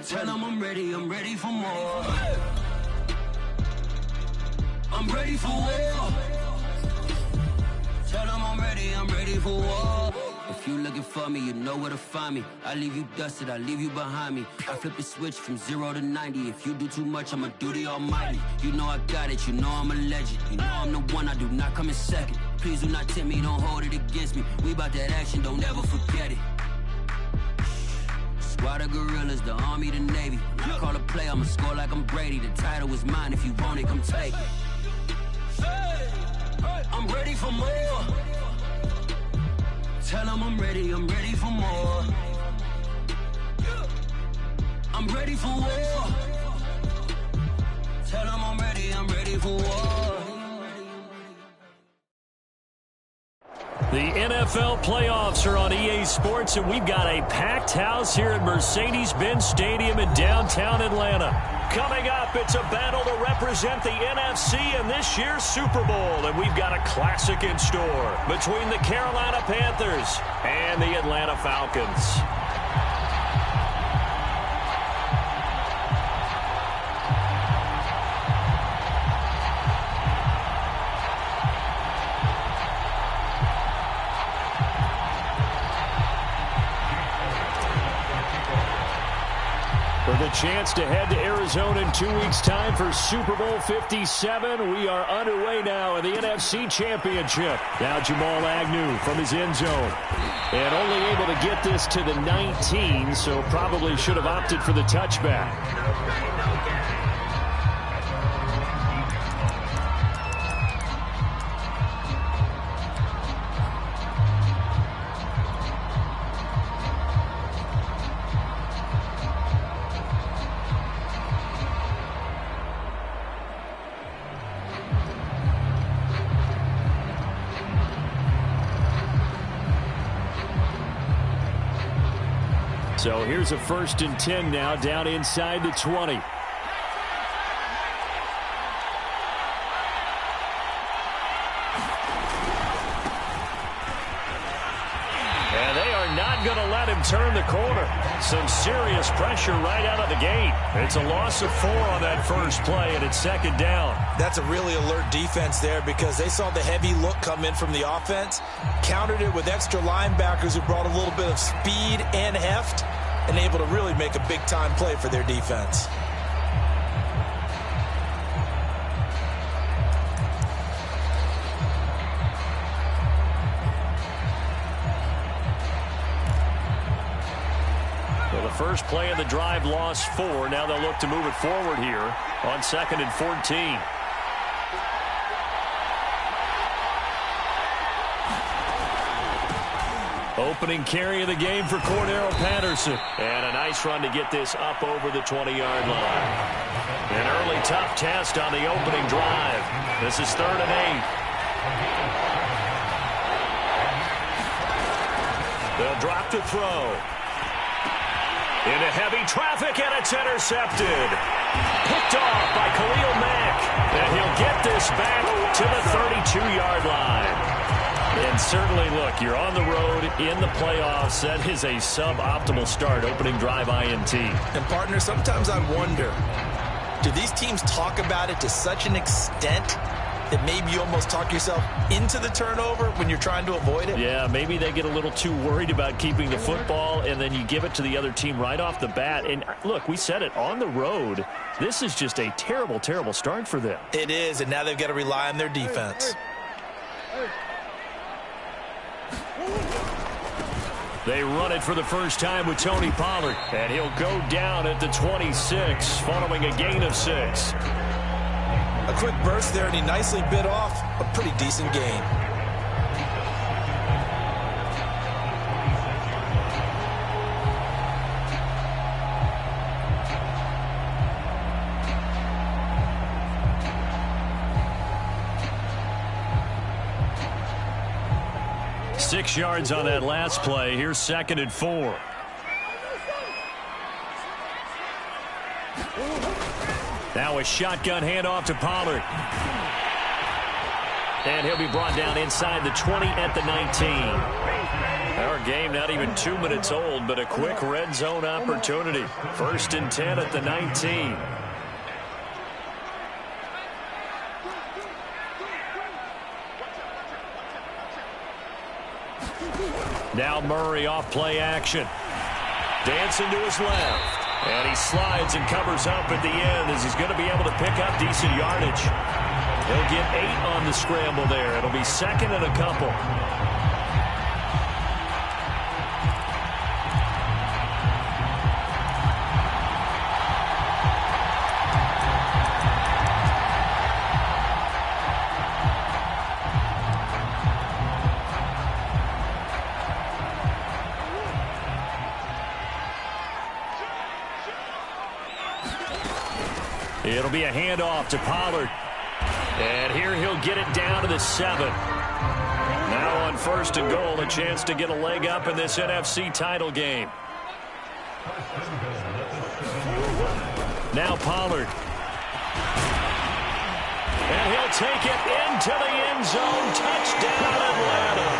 Tell them I'm ready for more. I'm ready for war. Tell them I'm ready for war. If you looking for me, you know where to find me. I leave you dusted, I leave you behind me. I flip the switch from 0 to 90. If you do too much, I'ma do the almighty. You know I got it, you know I'm a legend. You know I'm the one, I do not come in second. Please do not tempt me, don't hold it against me. We bout that action, don't ever forget it. Squad of gorillas, the army, the navy. When I call a play, I'ma score like I'm Brady. The title is mine, if you want it, come take it. I'm ready for more. Tell them I'm ready for more. I'm ready for war. Tell them I'm ready for war. The NFL playoffs are on EA Sports, and we've got a packed house here at Mercedes-Benz Stadium in downtown Atlanta. Coming up, it's a battle to represent the NFC in this year's Super Bowl, and we've got a classic in store between the Carolina Panthers and the Atlanta Falcons. With a chance to head to Arizona in 2 weeks' time for Super Bowl 57. We are underway now in the NFC Championship. Now Jamal Agnew from his end zone. And only able to get this to the 19, so probably should have opted for the touchback. So here's a 1st and 10 now, down inside the 20. And they are not going to let him turn the corner. Some serious pressure right out of the gate. It's a loss of 4 on that first play, and it's 2nd down. That's a really alert defense there because they saw the heavy look come in from the offense, countered it with extra linebackers who brought a little bit of speed and heft, and able to really make a big-time play for their defense. Well, the first play of the drive lost 4. Now they'll look to move it forward here on 2nd and 14. Opening carry of the game for Cordero Patterson. And a nice run to get this up over the 20-yard line. An early tough test on the opening drive. This is 3rd and 8. They'll drop to throw. Into heavy traffic, and it's intercepted. Picked off by Khalil Mack. And he'll get this back to the 32-yard line. And certainly, look, you're on the road in the playoffs. That is a suboptimal start, opening drive INT. And, partner, sometimes I wonder, do these teams talk about it to such an extent that maybe you almost talk yourself into the turnover when you're trying to avoid it? Yeah, maybe they get a little too worried about keeping the football, and then you give it to the other team right off the bat. And, look, we said it, on the road, this is just a terrible, terrible start for them. It is, and now they've got to rely on their defense. They run it for the first time with Tony Pollard, and he'll go down at the 26 following a gain of 6. A quick burst there, and he nicely bit off a pretty decent gain. Six yards on that last play. Here's 2nd and 4. Now a shotgun handoff to Pollard. And he'll be brought down inside the 20 at the 19. Our game not even 2 minutes old, but a quick red zone opportunity. 1st and 10 at the 19. Now Murray off play action. Dancing to his left. And he slides and covers up at the end as he's going to be able to pick up decent yardage. He'll get 8 on the scramble there. It'll be 2nd and a couple. It'll be a handoff to Pollard. And here he'll get it down to the 7. Now on 1st and goal, a chance to get a leg up in this NFC title game. Now Pollard. And he'll take it into the end zone. Touchdown, Atlanta.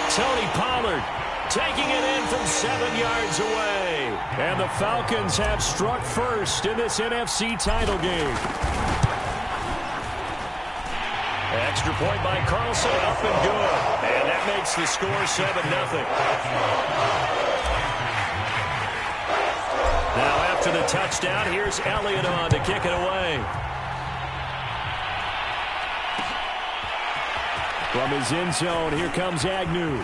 Tony Pollard taking it in from 7 yards away. And the Falcons have struck first in this NFC title game. Extra point by Carlson, up and good. And that makes the score 7-0. Now after the touchdown, here's Elliott on to kick it away. From his end zone, here comes Agnew.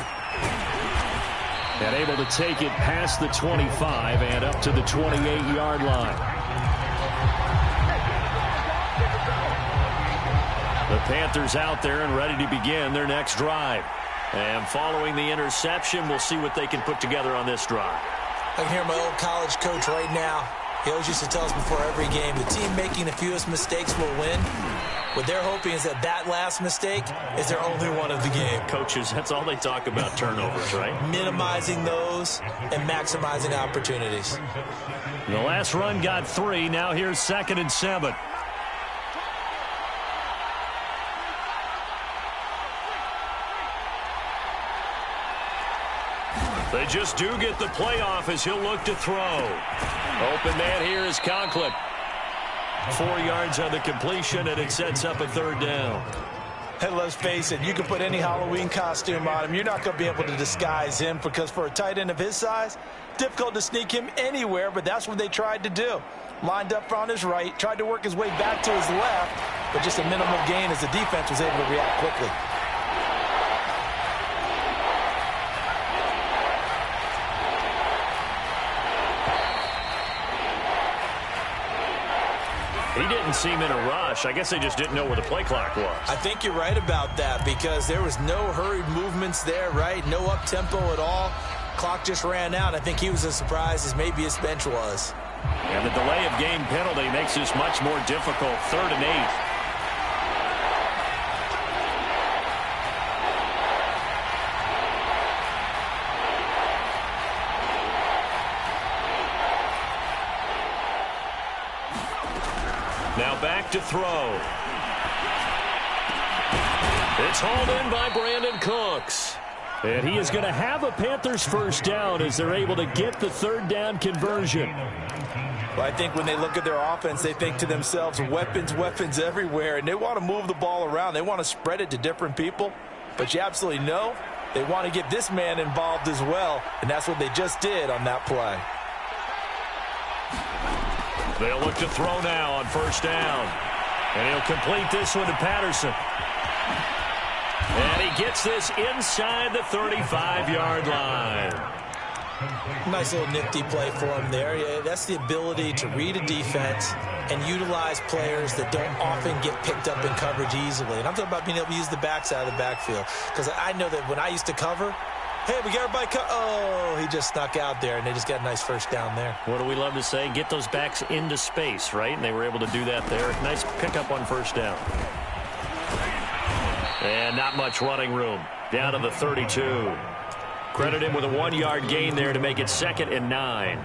And able to take it past the 25 and up to the 28-yard line. The Panthers out there and ready to begin their next drive. And following the interception, we'll see what they can put together on this drive. I can hear my old college coach right now. He always used to tell us before every game, the team making the fewest mistakes will win. What they're hoping is that that last mistake is their only one of the game. Coaches, that's all they talk about, turnovers, right? Minimizing those and maximizing opportunities. The last run got 3. Now here's 2nd and 7. They just do get the playoff as he'll look to throw. Open man here is Conklin. 4 yards on the completion, and it sets up a 3rd down. Hey, let's face it, you can put any Halloween costume on him. You're not going to be able to disguise him because for a tight end of his size, difficult to sneak him anywhere, but that's what they tried to do. Lined up on his right, tried to work his way back to his left, but just a minimal gain as the defense was able to react quickly. He didn't seem in a rush. I guess they just didn't know where the play clock was. I think you're right about that because there was no hurried movements there, right? No up-tempo at all. Clock just ran out. I think he was as surprised as maybe his bench was. And the delay of game penalty makes this much more difficult. 3rd and 8. Now back to throw. It's hauled in by Brandon Cooks. And he is going to have a Panthers 1st down as they're able to get the 3rd down conversion. Well, I think when they look at their offense, they think to themselves, weapons, weapons everywhere. And they want to move the ball around. They want to spread it to different people. But you absolutely know they want to get this man involved as well. And that's what they just did on that play. They'll look to throw now on 1st down. And he'll complete this one to Patterson. And he gets this inside the 35-yard line. Nice little nifty play for him there. Yeah, that's the ability to read a defense and utilize players that don't often get picked up in coverage easily. And I'm talking about being able to use the backside of the backfield. Because I know that when I used to cover, hey, we got everybody oh, he just snuck out there, and they just got a nice 1st down there. What do we love to say? Get those backs into space, right? And they were able to do that there. Nice pickup on 1st down. And not much running room. Down to the 32. Credit him with a 1-yard gain there to make it 2nd and 9.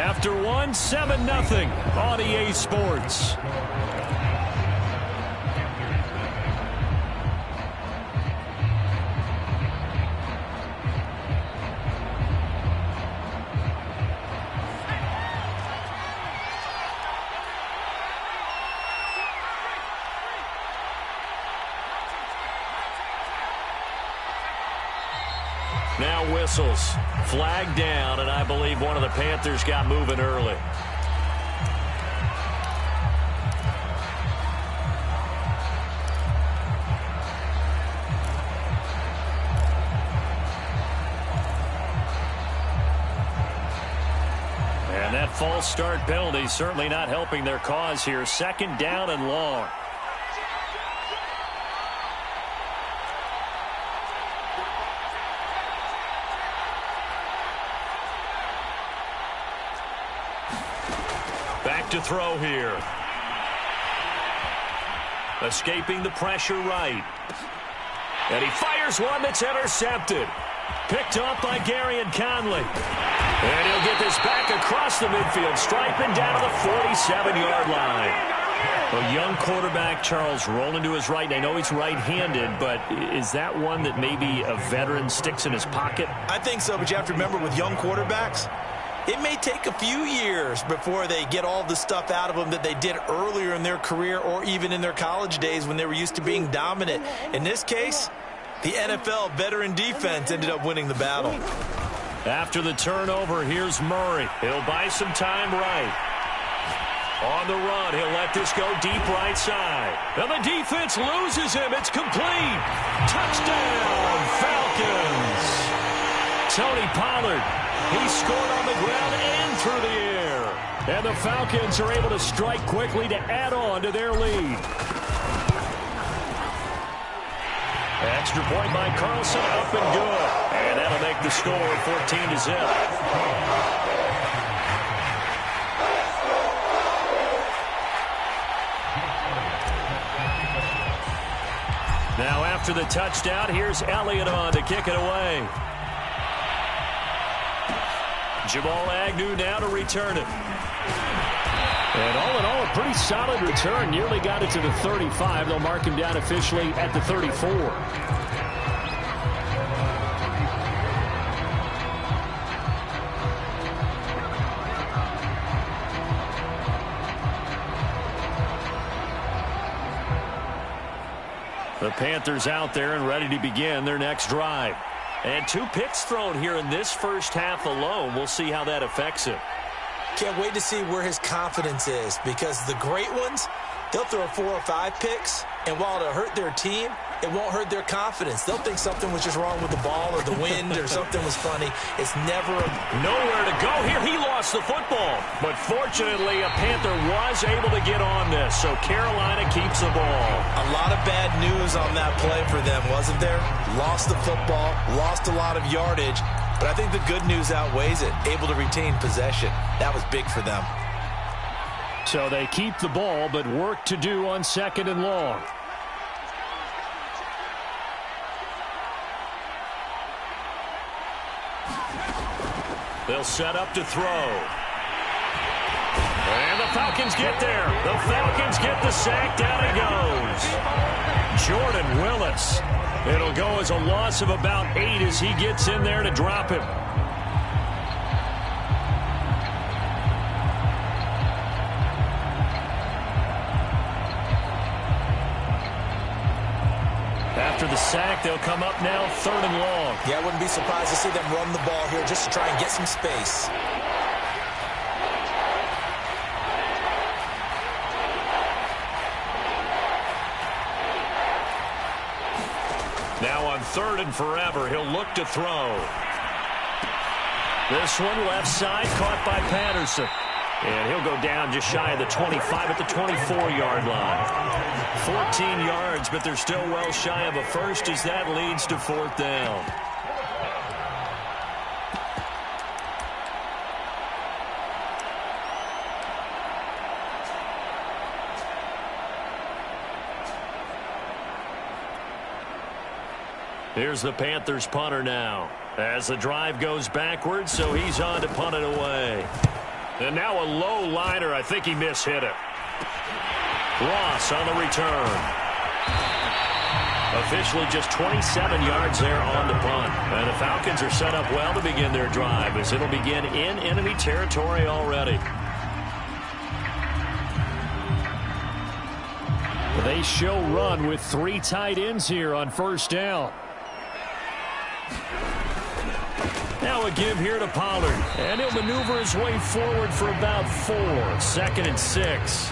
After one, 7-0 on EA Sports. Now whistles. Flag down, and I believe one of the Panthers got moving early. And that false start penalty certainly not helping their cause here. 2nd down and long. Back to throw here. Escaping the pressure right. And he fires one that's intercepted. Picked up by Gary and Conley. And he'll get this back across the midfield, striping down to the 47-yard line. A young quarterback, Charles, rolling to his right. I know he's right-handed, but is that one that maybe a veteran sticks in his pocket? I think so, but you have to remember with young quarterbacks, it may take a few years before they get all the stuff out of them that they did earlier in their career or even in their college days when they were used to being dominant. In this case, the NFL veteran defense ended up winning the battle. After the turnover, here's Murray. He'll buy some time right. On the run, he'll let this go deep right side. And the defense loses him. It's complete. Touchdown, Falcons. Tony Pollard. He scored on the ground and through the air. And the Falcons are able to strike quickly to add on to their lead. Extra point by Carlson, up and good. And that'll make the score 14-0. Now after the touchdown, here's Elliott on to kick it away. Jamal Agnew now to return it. And all in all, a pretty solid return. Nearly got it to the 35. They'll mark him down officially at the 34. The Panthers out there and ready to begin their next drive. And 2 picks thrown here in this first half alone. We'll see how that affects him. Can't wait to see where his confidence is, because the great ones, they'll throw 4 or 5 picks, and while it'll hurt their team, it won't hurt their confidence. They'll think something was just wrong with the ball or the wind or something was funny. It's never nowhere to go here. He lost the football. But fortunately, a Panther was able to get on this, so Carolina keeps the ball. A lot of bad news on that play for them, wasn't there? Lost the football, lost a lot of yardage, but I think the good news outweighs it. Able to retain possession. That was big for them. So they keep the ball, but work to do on 2nd and long. They'll set up to throw. And the Falcons get there. The Falcons get the sack. Down he goes. Jordan Willis. It'll go as a loss of about 8 as he gets in there to drop him. After the sack, they'll come up now 3rd and long. Yeah, I wouldn't be surprised to see them run the ball here just to try and get some space. Now on 3rd and forever, he'll look to throw. This one left side, caught by Patterson. And he'll go down just shy of the 25 at the 24-yard line. 14 yards, but they're still well shy of a first as that leads to 4th down. Here's the Panthers punter now as the drive goes backwards, so he's on to punt it away. And now a low liner. I think he mishit it. Ross on the return. Officially just 27 yards there on the punt. And the Falcons are set up well to begin their drive as it'll begin in enemy territory already. They show run with 3 tight ends here on first down. Now a give here to Pollard. And he'll maneuver his way forward for about 4. 2nd and 6.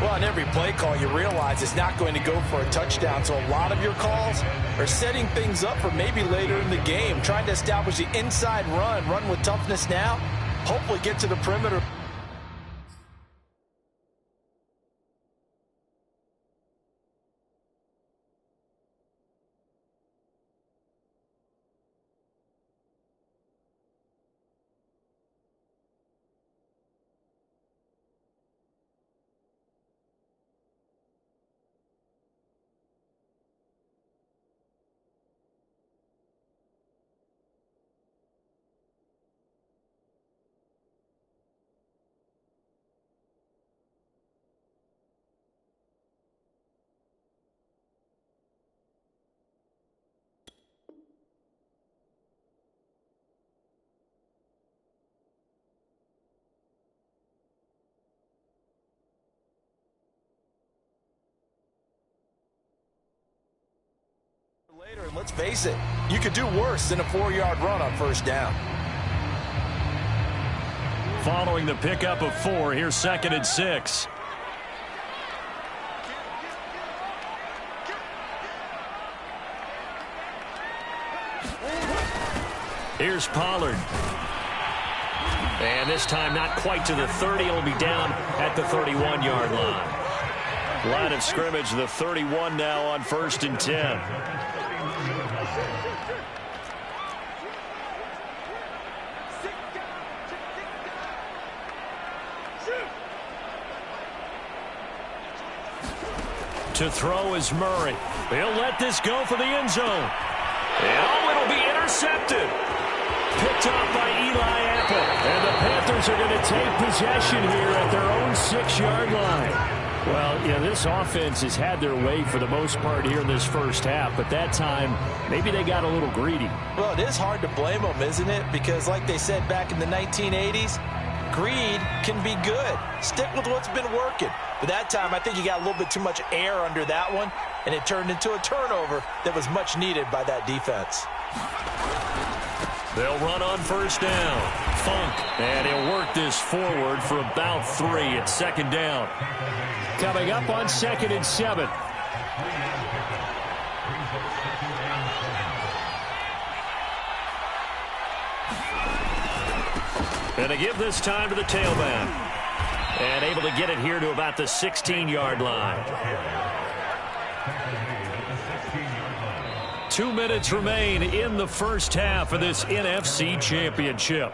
Well, on every play call, you realize it's not going to go for a touchdown. So a lot of your calls are setting things up for maybe later in the game, trying to establish the inside run with toughness now, hopefully get to the perimeter. Later, and let's face it, you could do worse than a 4-yard run on first down. Following the pickup of 4, here's 2nd and 6. Here's Pollard. And this time not quite to the 30. It'll be down at the 31-yard line. Line of scrimmage, the 31 now on 1st and 10. To throw is Murray. He'll let this go for the end zone. And it'll be intercepted. Picked off by Eli Apple. And the Panthers are going to take possession here at their own 6-yard line. Well, yeah, this offense has had their way for the most part here in this first half, but that time, maybe they got a little greedy. Well, it is hard to blame them, isn't it? Because like they said back in the 1980s, greed can be good. Stick with what's been working. But that time, I think you got a little bit too much air under that one, and it turned into a turnover that was much needed by that defense. They'll run on first down. Funk, and he'll work this forward for about 3 at 2nd down. Coming up on 2nd and 7. And they give this time to the tailback. And able to get it here to about the 16-yard line. 2 minutes remain in the first half of this NFC Championship.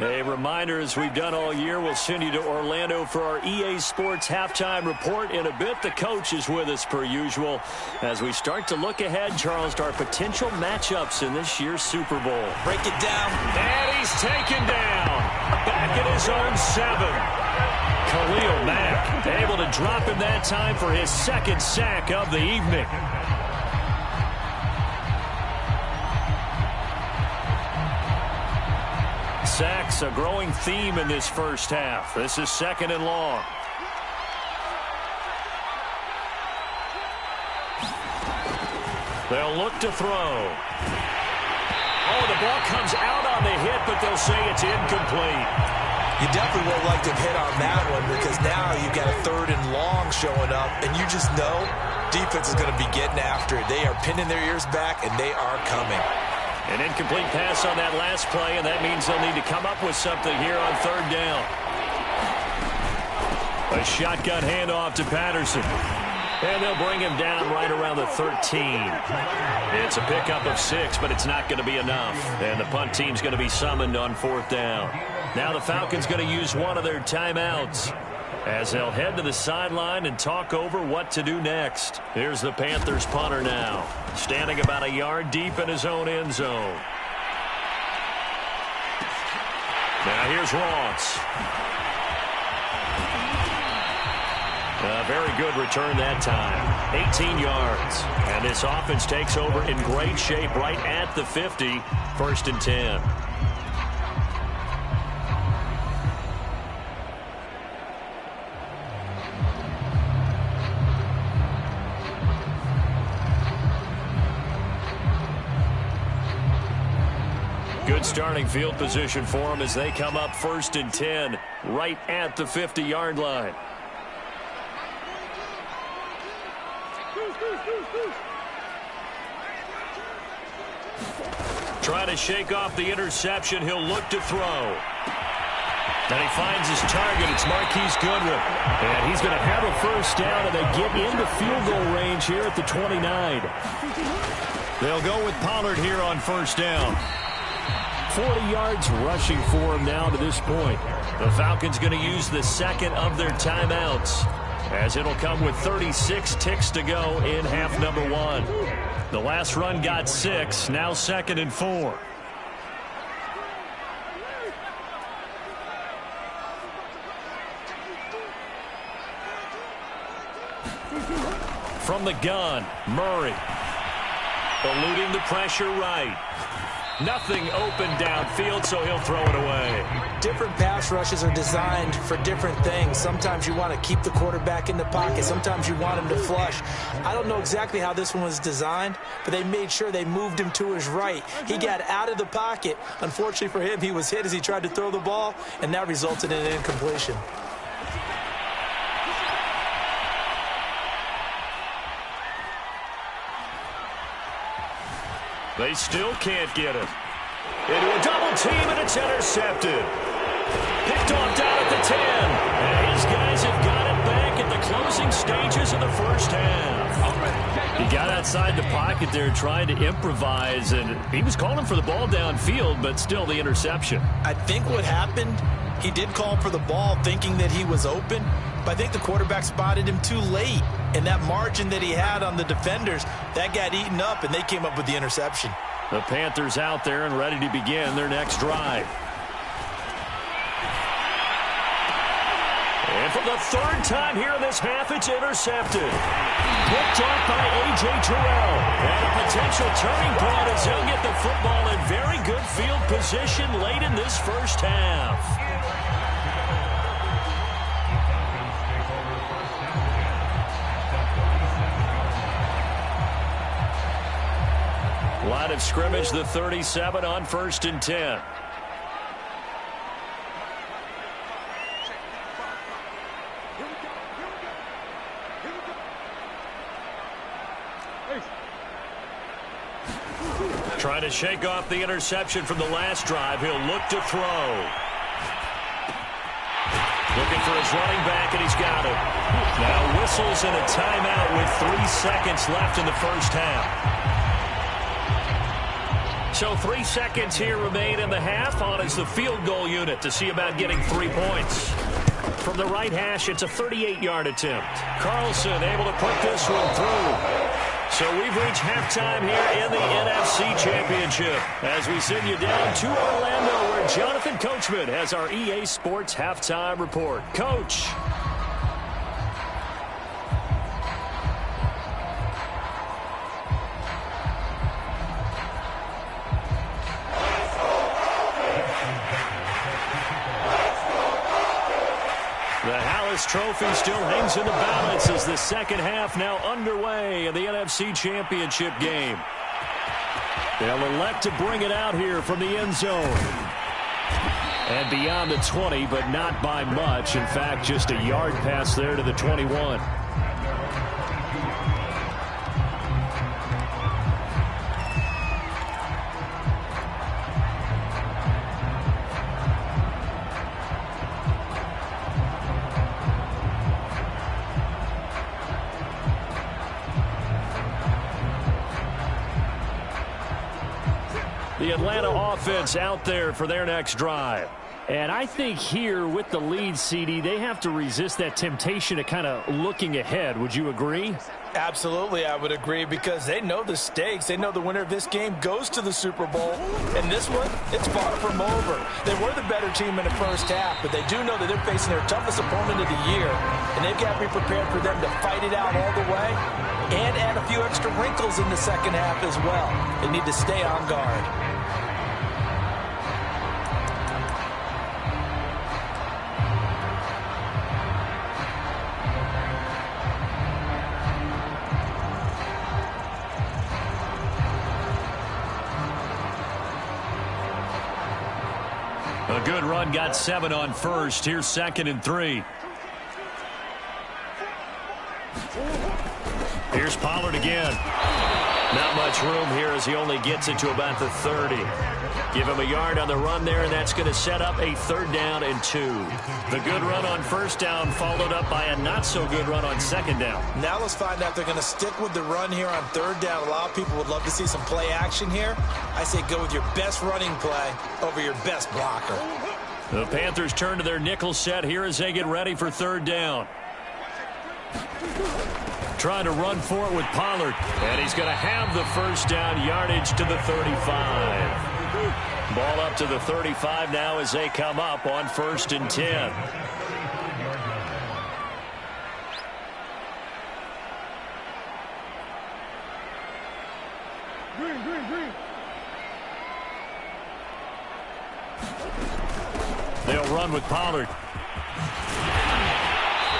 A reminder, as we've done all year, we'll send you to Orlando for our EA Sports halftime report. In a bit, the coach is with us per usual as we start to look ahead, Charles, to our potential matchups in this year's Super Bowl. Break it down. And he's taken down. Back at his own 7. Khalil Mack able to drop him that time for his 2nd sack of the evening. Sacks, a growing theme in this first half. This is 2nd and long. They'll look to throw. Oh, the ball comes out on the hit, but they'll say it's incomplete. You definitely would like to hit on that one because now you've got a 3rd and long showing up, and you just know defense is going to be getting after it. They are pinning their ears back, and they are coming. An incomplete pass on that last play, and that means they'll need to come up with something here on 3rd down. A shotgun handoff to Patterson. And they'll bring him down right around the 13. It's a pickup of 6, but it's not going to be enough. And the punt team's going to be summoned on 4th down. Now the Falcons going to use one of their timeouts. as they'll head to the sideline and talk over what to do next. Here's the Panthers punter now, standing about a yard deep in his own end zone. Now here's Ross. A very good return that time. 18 yards. And this offense takes over in great shape right at the 50. 1st and 10. Good starting field position for them as they come up 1st and 10 right at the 50-yard line. Trying to shake off the interception. He'll look to throw. And he finds his target. It's Marquise Goodwin. And he's going to have a 1st down, and they get into field goal range here at the 29. They'll go with Pollard here on 1st down. 40 yards rushing for him now to this point. The Falcons going to use the 2nd of their timeouts, as it'll come with 36 ticks to go in half number 1. The last run got 6, now 2nd and 4. From the gun, Murray. Eluding the pressure right. Nothing open downfield, so he'll throw it away. Different pass rushes are designed for different things. Sometimes you want to keep the quarterback in the pocket. Sometimes you want him to flush. I don't know exactly how this one was designed, but they made sure they moved him to his right. He got out of the pocket. Unfortunately for him, he was hit as he tried to throw the ball, and that resulted in an incompletion. They still can't get him. Into a double team, and it's intercepted. Picked off down at the 10. And his guys have got it back at the closing stages of the 1st half. He got outside the pocket there trying to improvise, and he was calling for the ball downfield, but still the interception. I think what happened, he did call for the ball thinking that he was open, but I think the quarterback spotted him too late. And that margin that he had on the defenders, that got eaten up, and they came up with the interception. The Panthers out there and ready to begin their next drive. And for the 3rd time here in this half, it's intercepted. Picked off by A.J. Terrell. And a potential turning point as he'll get the football in very good field position late in this 1st half. Line of scrimmage, the 37 on 1st and 10. Trying to shake off the interception from the last drive. He'll look to throw. Looking for his running back, and he's got him. Now whistles and a timeout with 3 seconds left in the 1st half. So 3 seconds here remain in the half. On is the field goal unit to see about getting 3 points. From the right hash, it's a 38-yard attempt. Carlson able to put this one through. So we've reached halftime here in the NFC Championship as we send you down to Orlando, where Jonathan Coachman has our EA Sports halftime report. Coach. Trophy still hangs in the balance as the 2nd half now underway in the NFC Championship game. They'll elect to bring it out here from the end zone. And beyond the 20, but not by much. In fact, just a yard pass there to the 21. The Atlanta offense out there for their next drive. And I think here with the lead, CD, they have to resist that temptation of kind of looking ahead. Would you agree? Absolutely, I would agree, because they know the stakes. They know the winner of this game goes to the Super Bowl. And this one, it's far from over. They were the better team in the first half, but they do know that they're facing their toughest opponent of the year. And they've got to be prepared for them to fight it out all the way and add a few extra wrinkles in the second half as well. They need to stay on guard. A good run, got 7 on first. Here's 2nd and 3. Here's Pollard again. Not much room here as he only gets it to about the 30. Give him a yard on the run there, and that's going to set up a 3rd down and 2. The good run on 1st down followed up by a not-so-good run on 2nd down. Now let's find out if they're going to stick with the run here on 3rd down. A lot of people would love to see some play action here. I say go with your best running play over your best blocker. The Panthers turn to their nickel set here as they get ready for 3rd down. Trying to run for it with Pollard. And he's going to have the 1st down, yardage to the 35. Ball up to the 35 now as they come up on 1st and 10. They'll run with Pollard.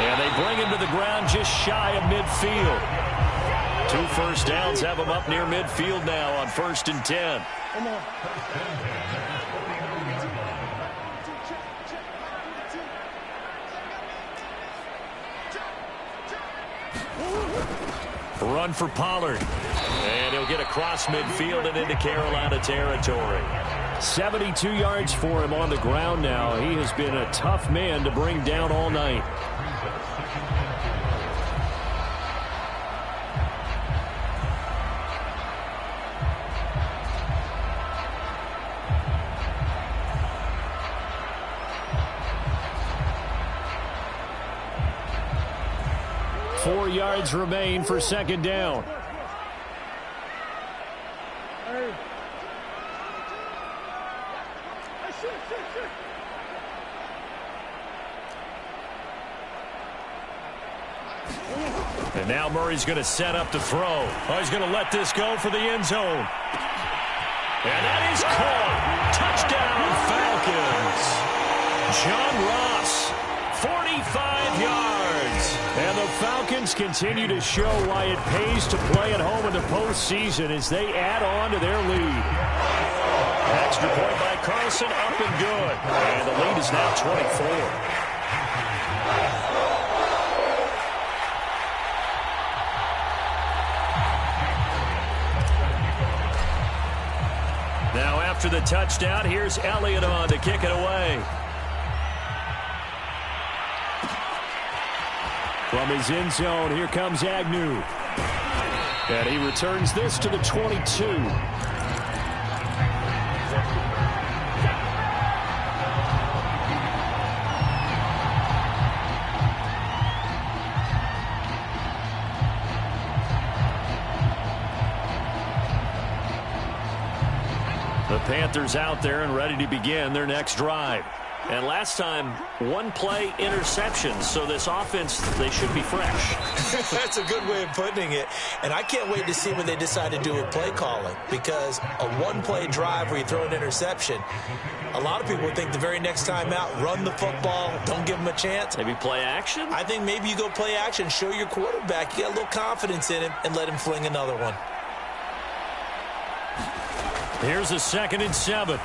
And they bring him to the ground just shy of midfield. 2 1st downs have him up near midfield now on 1st and 10. Run for Pollard. And he'll get across midfield and into Carolina territory. 72 yards for him on the ground now. He has been a tough man to bring down all night. Four yards remain for 2nd down. And now Murray's going to set up to throw. Oh, he's going to let this go for the end zone. And that is caught. Touchdown, Falcons. John Ross, 45 yards. And the Falcons continue to show why it pays to play at home in the postseason as they add on to their lead. Extra point by Carlson, up and good. And the lead is now 24. Now after the touchdown, here's Elliott on to kick it away. From his end zone, here comes Agnew. And he returns this to the 22. The Panthers out there and ready to begin their next drive. And last time, 1 play interception. So this offense, they should be fresh. That's a good way of putting it. And I can't wait to see what they decide to do with play calling. Because a 1-play drive where you throw an interception, a lot of people think the very next time out, run the football, don't give them a chance. Maybe play action? I think maybe you go play action, show your quarterback you got a little confidence in him, and let him fling another one. Here's a 2nd and 7.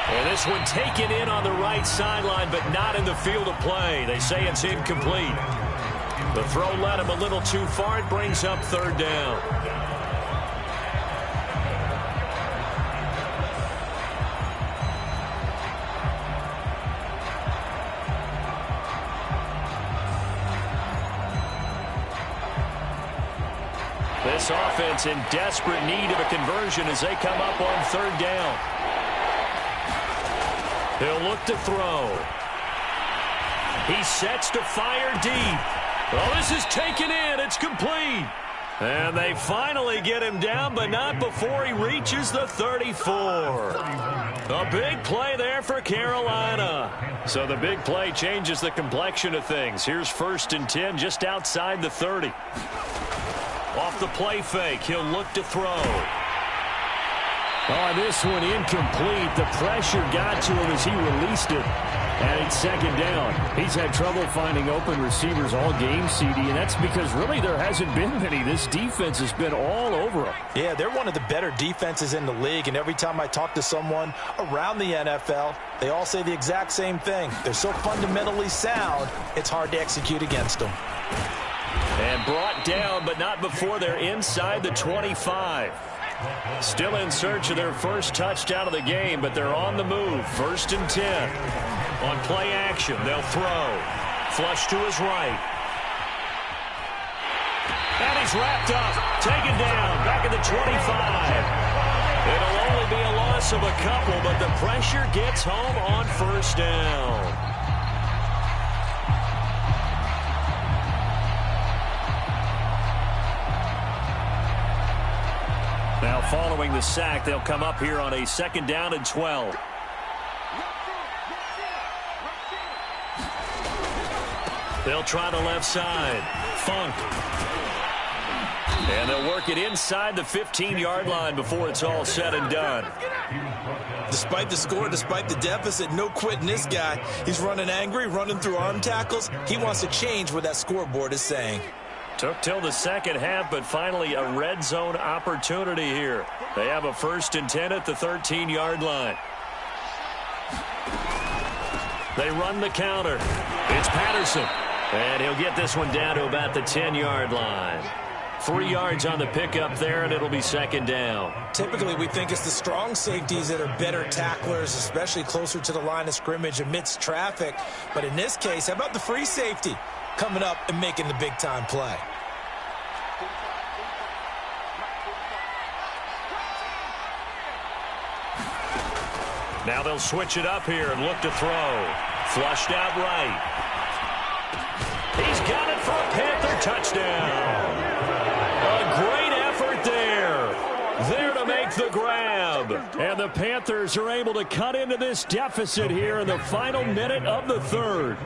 And this one taken in on the right sideline, but not in the field of play. They say it's incomplete. The throw led him a little too far. It brings up 3rd down. This offense in desperate need of a conversion as they come up on 3rd down. He'll look to throw. He sets to fire deep. Oh, this is taken in. It's complete. And they finally get him down, but not before he reaches the 34. A big play there for Carolina. So the big play changes the complexion of things. Here's 1st and 10 just outside the 30. Off the play fake, he'll look to throw. Oh, this one incomplete. The pressure got to him as he released it. And it's 2nd down. He's had trouble finding open receivers all game, CD, and that's because really there hasn't been many. This defense has been all over him. Yeah, they're one of the better defenses in the league, and every time I talk to someone around the NFL, they all say the exact same thing. They're so fundamentally sound, it's hard to execute against them. And brought down, but not before they're inside the 25. Still in search of their first touchdown of the game, but they're on the move. 1st and 10. On play action, they'll throw. Flush to his right. And he's wrapped up. Taken down. Back at the 25. It'll only be a loss of a couple, but the pressure gets home on 1st down. Now following the sack, they'll come up here on a 2nd down and 12. They'll try the left side. Funk. And they'll work it inside the 15-yard line before it's all said and done. Despite the score, despite the deficit, no quitting this guy. He's running angry, running through arm tackles. He wants to change what that scoreboard is saying. Took till the 2nd half, but finally a red zone opportunity here. They have a 1st and 10 at the 13-yard line. They run the counter. It's Patterson. And he'll get this one down to about the 10-yard line. 3 yards on the pickup there, and it'll be 2nd down. Typically, we think it's the strong safeties that are better tacklers, especially closer to the line of scrimmage amidst traffic. But in this case, how about the free safety coming up and making the big-time play? Now they'll switch it up here and look to throw. Flushed out right. He's got it for a Panther touchdown. A great effort there. There to make the grab. And the Panthers are able to cut into this deficit here in the final minute of the 3rd.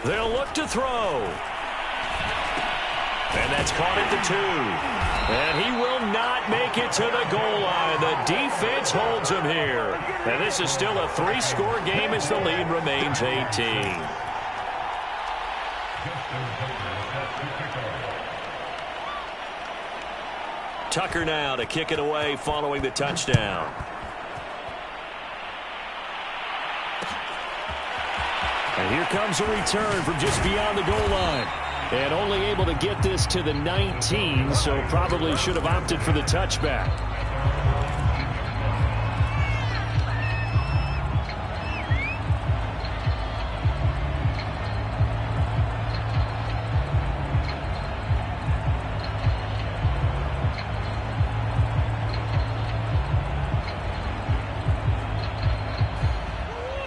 They'll look to throw. And that's caught at the 2. And he will not make it to the goal line. The defense holds him here. And this is still a 3-score game as the lead remains 18. Tucker now to kick it away following the touchdown. And here comes a return from just beyond the goal line. And only able to get this to the 19, so probably should have opted for the touchback.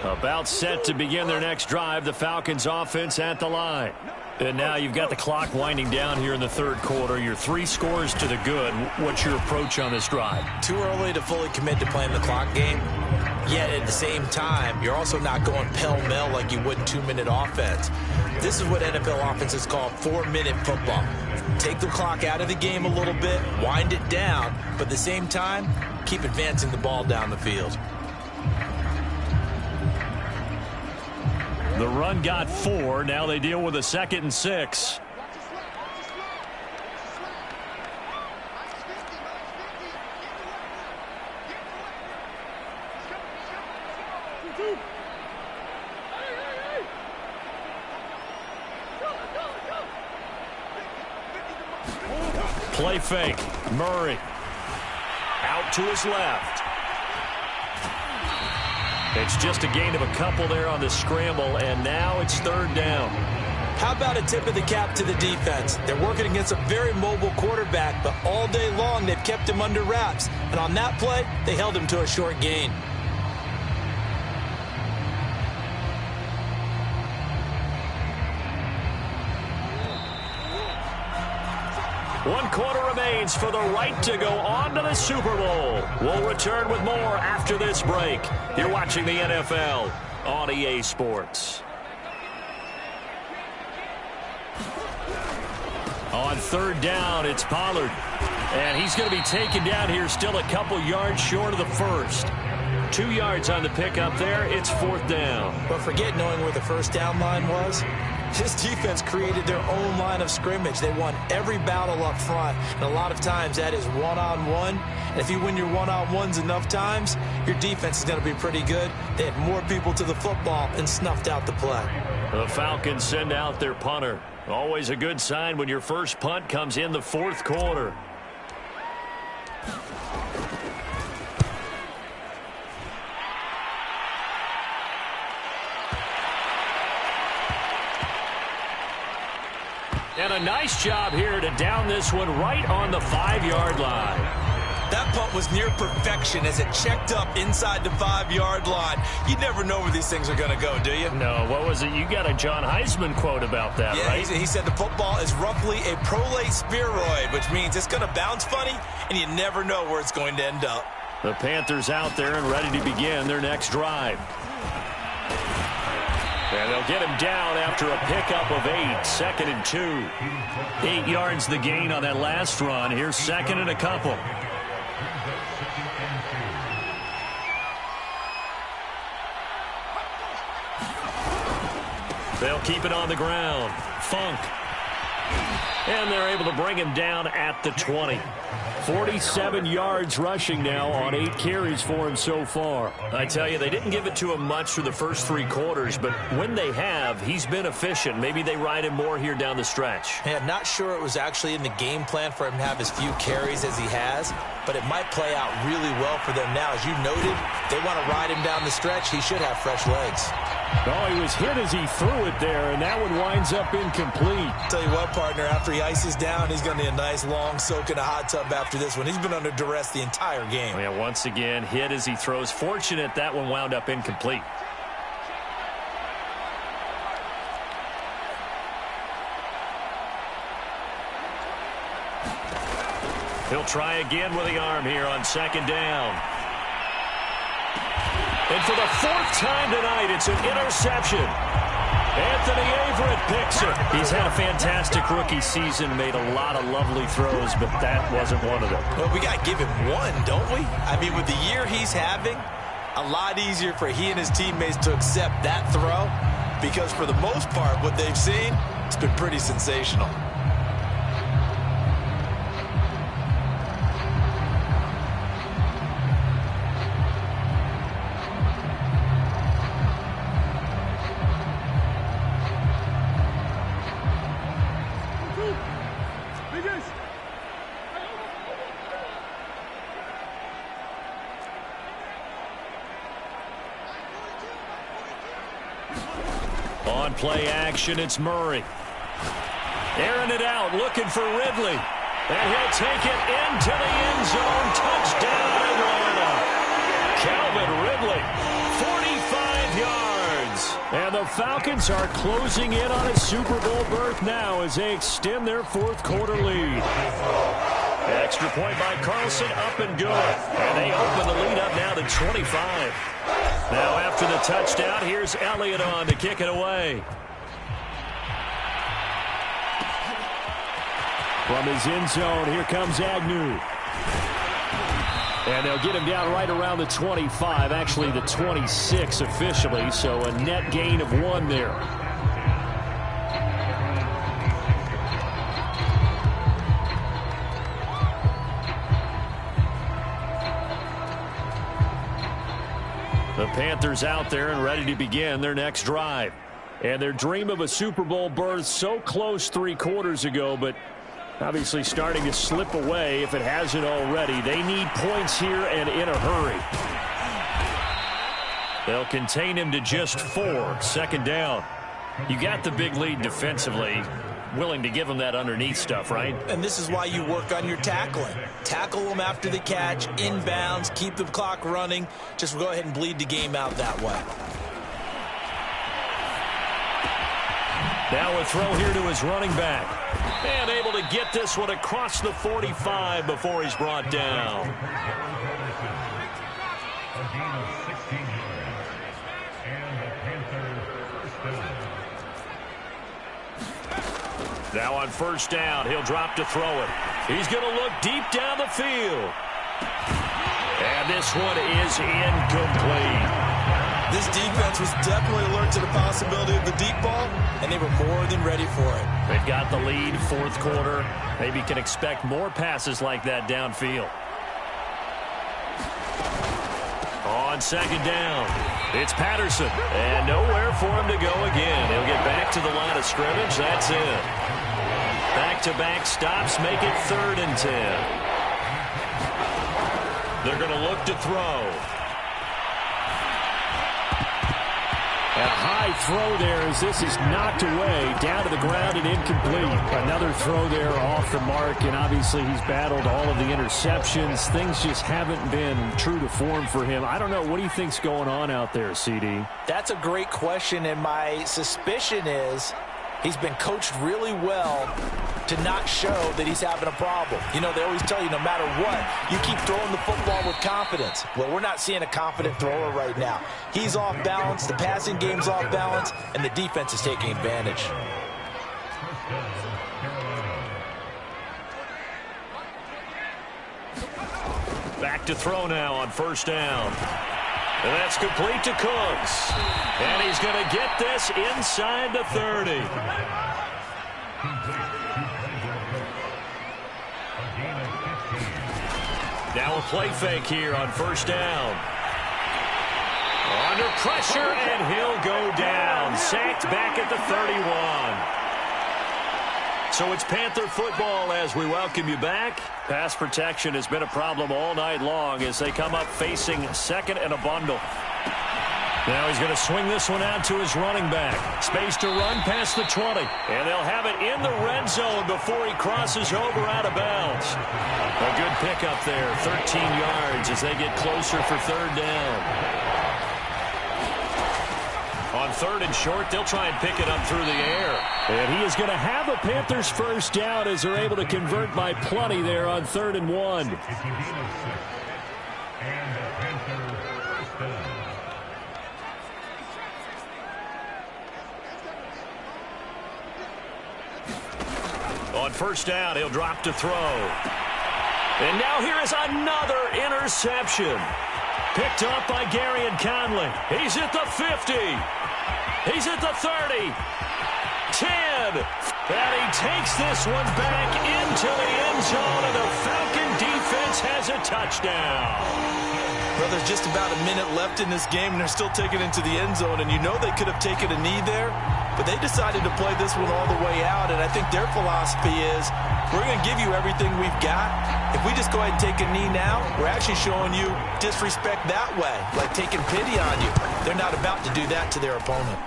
About set to begin their next drive, the Falcons offense at the line. And now you've got the clock winding down here in the 3rd quarter. You're 3 scores to the good. What's your approach on this drive? Too early to fully commit to playing the clock game. Yet at the same time, you're also not going pell-mell like you would in 2-minute offense. This is what NFL offenses call 4-minute football. Take the clock out of the game a little bit, wind it down, but at the same time, keep advancing the ball down the field. The run got 4. Now they deal with a 2nd and 6. Play fake. Murray. Out to his left. It's just a gain of a couple there on the scramble, and now it's 3rd down. How about a tip of the cap to the defense? They're working against a very mobile quarterback, but all day long they've kept him under wraps. And on that play, they held him to a short gain. One quarter remains for the right to go on to the Super Bowl. We'll return with more after this break. You're watching the NFL on EA Sports. On third down, it's Pollard. And he's going to be taken down here, still a couple yards short of the first. 2 yards on the pickup there. It's fourth down. But forget knowing where the first down line was. This defense created their own line of scrimmage. They won every battle up front, and a lot of times that is one-on-one. And if you win your one-on-ones enough times, your defense is going to be pretty good. They had more people to the football and snuffed out the play. The Falcons send out their punter. Always a good sign when your first punt comes in the fourth quarter. And a nice job here to down this one right on the 5-yard line. That punt was near perfection as it checked up inside the 5-yard line. You never know where these things are going to go, do you? No, what was it? You got a John Heisman quote about that, yeah, right? He said the football is roughly a prolate spheroid, which means it's going to bounce funny, and you never know where it's going to end up. The Panthers out there and ready to begin their next drive. And they'll get him down after a pickup of 8, 2nd and 2. 8 yards the gain on that last run. Here's 2nd and a couple. They'll keep it on the ground. Funk. And they're able to bring him down at the 20. 47 yards rushing now on 8 carries for him so far. I tell you, they didn't give it to him much through the first 3 quarters, but when they have, he's been efficient. Maybe they ride him more here down the stretch. Yeah, not sure it was actually in the game plan for him to have as few carries as he has, but it might play out really well for them now. As you noted, they want to ride him down the stretch. He should have fresh legs. Oh, he was hit as he threw it there, and that one winds up incomplete. Tell you what, partner, after he ices down, he's going to need a nice long soak in a hot tub after this one. He's been under duress the entire game. Yeah, once again, hit as he throws. Fortunate that one wound up incomplete. He'll try again with the arm here on 2nd down. And for the 4th time tonight, it's an interception. Anthony Averett picks it. He's had a fantastic rookie season, made a lot of lovely throws, but that wasn't one of them. Well, we got to give him one, don't we? I mean, with the year he's having, a lot easier for he and his teammates to accept that throw, because for the most part, what they've seen, it's been pretty sensational. On play action, it's Murray. Airing it out, looking for Ridley. And he'll take it into the end zone. Touchdown, Atlanta. Calvin Ridley, 45 yards. And the Falcons are closing in on a Super Bowl berth now as they extend their 4th quarter lead. Extra point by Carlson, up and good. And they open the lead up now to 25. Now after the touchdown, here's Elliott on to kick it away. From his end zone, here comes Agnew. And they'll get him down right around the 25, actually the 26 officially, so a net gain of 1 there. The Panthers out there and ready to begin their next drive. And their dream of a Super Bowl berth so close 3 quarters ago, but obviously starting to slip away if it hasn't already. They need points here and in a hurry. They'll contain him to just 4. 2nd down. You got the big lead defensively. Willing to give them that underneath stuff, right? And this is why you work on your tackling. Tackle them after the catch, inbounds, keep the clock running. Just go ahead and bleed the game out that way. Now a throw here to his running back. And able to get this one across the 45 before he's brought down. Now on first down, he'll drop to throw it. He's going to look deep down the field. And this one is incomplete. This defense was definitely alert to the possibility of the deep ball, and they were more than ready for it. They've got the lead, fourth quarter. Maybe can expect more passes like that downfield. On second down, it's Patterson. And nowhere for him to go again. He'll get back to the line of scrimmage. That's it. Back-to-back stops make it 3rd and 10. They're going to look to throw. A high throw there as this is knocked away, down to the ground and incomplete. Another throw there off the mark, and obviously he's battled all of the interceptions. Things just haven't been true to form for him. I don't know. What do you think's going on out there, CD? That's a great question, and my suspicion is he's been coached really well to not show that he's having a problem. You know, they always tell you no matter what, you keep throwing the football with confidence. Well, we're not seeing a confident thrower right now. He's off balance, the passing game's off balance, and the defense is taking advantage. Back to throw now on first down. And that's complete to Cooks. And he's going to get this inside the 30. Now a play fake here on first down. Under pressure, and he'll go down. Sacked back at the 31. So it's Panther football as we welcome you back. Pass protection has been a problem all night long as they come up facing second and a bundle. Now he's going to swing this one out to his running back. Space to run past the 20. And they'll have it in the red zone before he crosses over out of bounds. A good pickup there, 13 yards as they get closer for third down. On third and short, they'll try and pick it up through the air. And he is going to have a Panthers first down as they're able to convert by plenty there on 3rd and 1. On first down, he'll drop to throw. And now here is another interception. Picked up by Gary and Conley. He's at the 50. He's at the 30. 10. And he takes this one back into the end zone, and the Falcon defense has a touchdown. Well, there's just about a minute left in this game, and they're still taking it into the end zone. And you know they could have taken a knee there, but they decided to play this one all the way out. And I think their philosophy is, we're going to give you everything we've got. If we just go ahead and take a knee now, we're actually showing you disrespect that way, like taking pity on you. They're not about to do that to their opponent.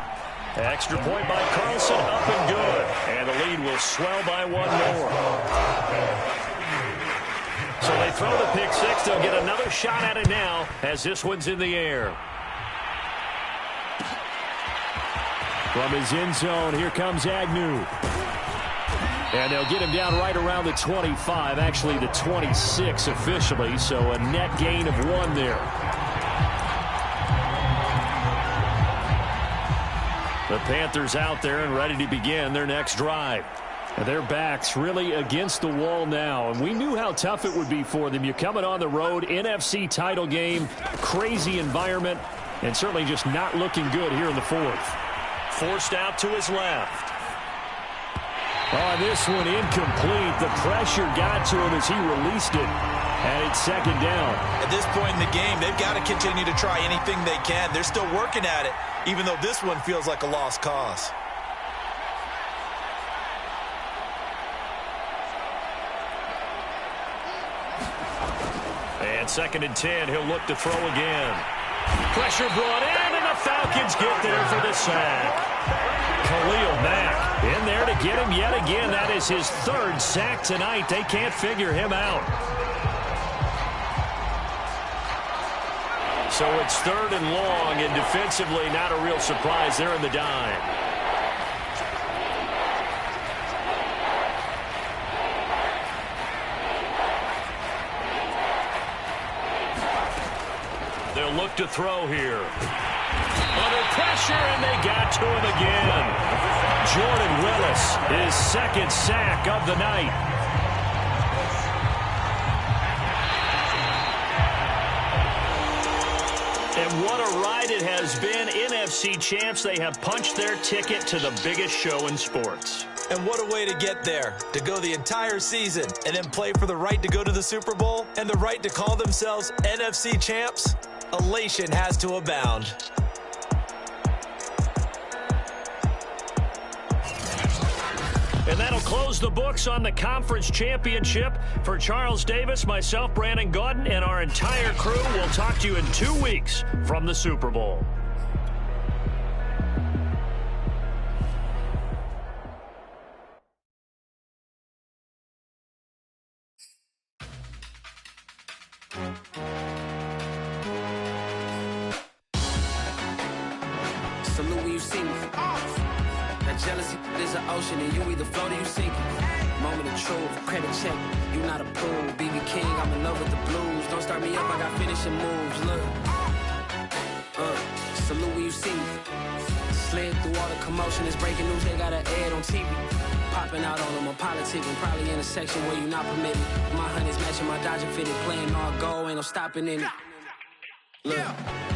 Extra point by Carlson, up and good. And the lead will swell by one more. So they throw the pick six. They'll get another shot at it now as this one's in the air. From his end zone, here comes Agnew. And they'll get him down right around the 25, actually the 26 officially, so a net gain of 1 there. The Panthers out there and ready to begin their next drive. And their backs really against the wall now. And we knew how tough it would be for them. You're coming on the road, NFC title game, crazy environment, and certainly just not looking good here in the 4th. Forced out to his left. Oh, this one incomplete. The pressure got to him as he released it. And it's second down. At this point in the game, they've got to continue to try anything they can. They're still working at it, even though this one feels like a lost cause. And 2nd and 10, he'll look to throw again. Pressure brought in, and the Falcons get there for the sack. Khalil Mack in there to get him yet again. That is his third sack tonight. They can't figure him out. So it's 3rd and long, and defensively not a real surprise. They're in the dime. They'll look to throw here. Under pressure, and they got to him again. Jordan Willis, his second sack of the night. And what a ride it has been. NFC champs, they have punched their ticket to the biggest show in sports. And what a way to get there, to go the entire season and then play for the right to go to the Super Bowl and the right to call themselves NFC champs. Elation has to abound. And that'll close the books on the conference championship. For Charles Davis, myself, Brandon Gaudin, and our entire crew, we'll talk to you in 2 weeks from the Super Bowl. Salute when you see me. That jealousy is an ocean, and you either float or you sink it. Moment of truth, credit check, you not approved. BB King, I'm in love with the blues. Don't start me up, I got finishing moves. Look, salute when you see me. Slid through all the commotion, it's breaking news, they got an ad on TV. Popping out on them, I'm politicking, probably in a section where you not permitted. My honey's matching my Dodger fitted, playing all go, ain't no stopping in it. Look,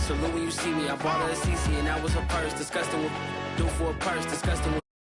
salute when you see me, I bought her a CC and that was her purse. Disgusting with, do for a purse, disgusting with.